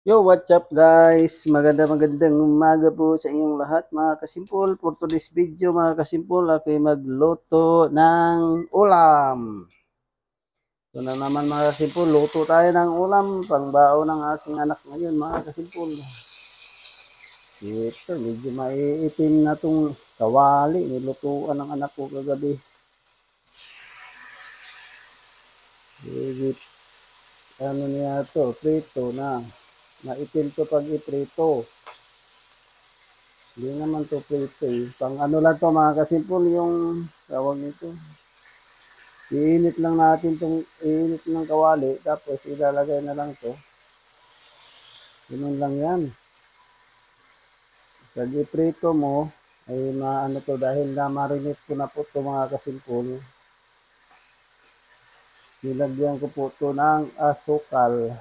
Yo, what's up guys? Magandang umaga po sa inyong lahat mga kasimpol. For today's video mga kasimpol, ako ay magluto ng ulam. Ito na naman mga kasimpol, luto tayo ng ulam. Pangbao ng aking anak ngayon mga kasimpol. Ito, medyo maiitim na itong kawali. Nilutuan ng anak ko kagabi. Higit, ano niya ito, prito na. Maitim to pag iprito. Hindi naman to prito eh. Pang ano lang to mga kasimpol yung tawag nito. Iinit lang natin itong iinit ng kawali tapos ilalagay na lang to. Ganun lang yan. Pag iprito mo ay maano to dahil na marinate ko na po to mga kasimpol. Nilagyan ko po to ng asukal.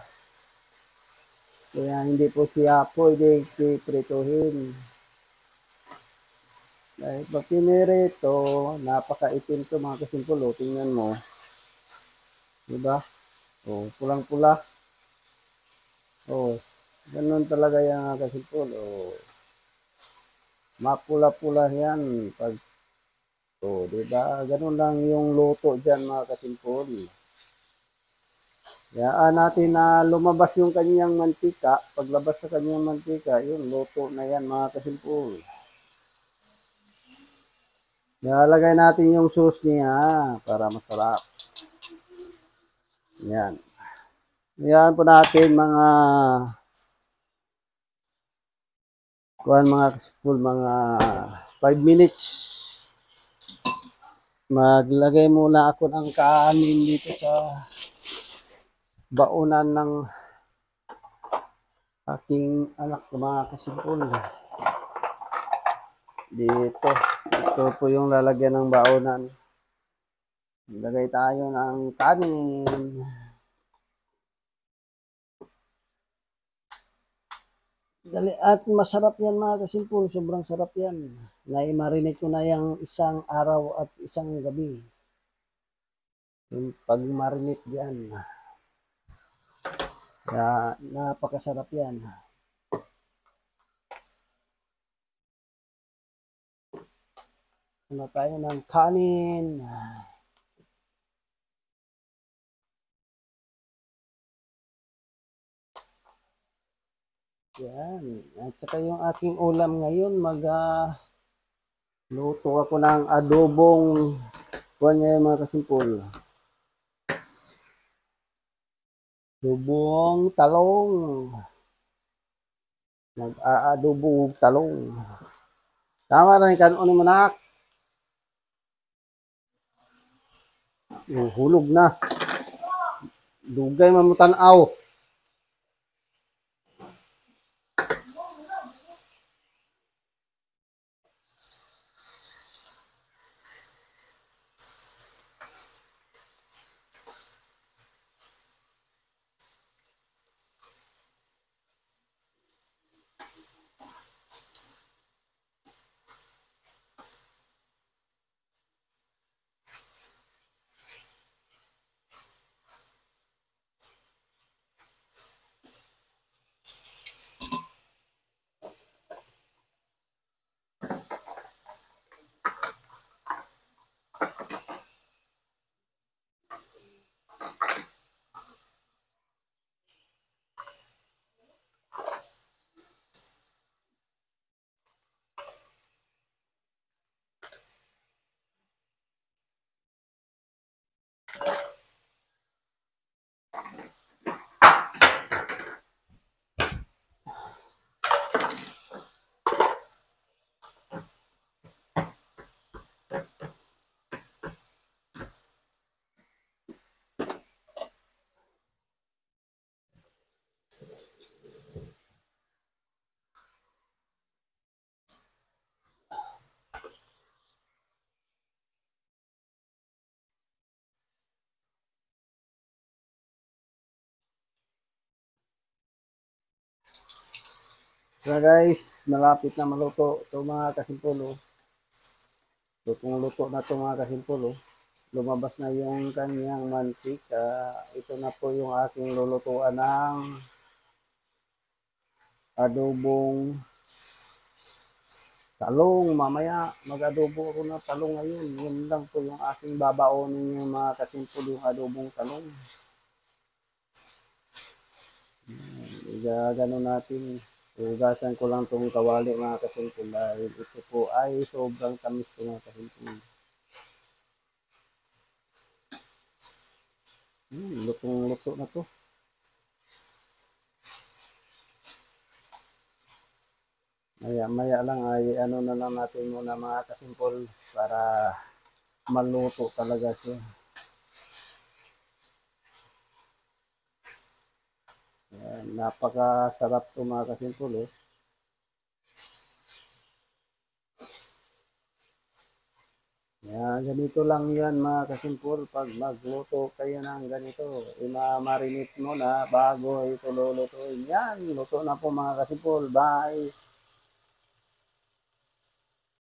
Kaya hindi po siya pwede iprituhin. Dahil pag pinirito, napakaitim to mga kasimpol. O, tingnan mo. Diba? O, pulang-pula. O, ganun talaga yan mga kasimpol. O, mapula-pula yan pag diba? Ganun lang yung luto diyan mga kasimpol. Hayaan natin na lumabas yung kanyang mantika. Paglabas sa kanyang mantika, yun, luto na yan mga kasimpol. Nilalagay natin yung sauce niya para masarap. Yan. Yan po natin mga kasimpol, mga 5 minutes. Maglagay muna ako ng kanin dito sa baunan ng aking anak mga kasimpol. Dito. Ito po yung lalagyan ng baunan. Lagay tayo ng kanin. Dali, at masarap yan mga kasimpol. Sobrang sarap yan. Na-marinate ko na yung isang araw at isang gabi. Yung pag-marinate yan. Kaya napakasarap yan. Ano tayo ng kanin. Yan. At saka yung aking ulam ngayon, luto ako ng adobong kuwan ngayon mga kasimpol. Adobong talong. Nag-aadobong talong. Tama rin kanon mo nak. Hulog na. Dugay mamutanaw. So guys, malapit na maluto ito mga kasimpol. Luto na ito mga kasimpol. Lumabas na yung kanyang mantika. Ito na po yung aking lulutuan ng adobong talong. Mamaya mag-adobo ako ng talong ngayon. Yun lang po yung aking babaonin yung mga kasimpol, yung adobong talong. Gano'n natin. Hugasan ko lang itong kawali mga kasimpol dahil ito po ay sobrang tamis ko mga kasimpol. Lutong-luto na to. Maya lang ay ano na lang natin muna mga kasimpol para maluto talaga siya. Napakasarap to mga kasimpol eh. Ganito lang yan mga kasimpol. Pag magluto kayo ng ganito, ima-marinate mo na bago ito lulutuin. Yan, luto na po mga kasimpol. Bye!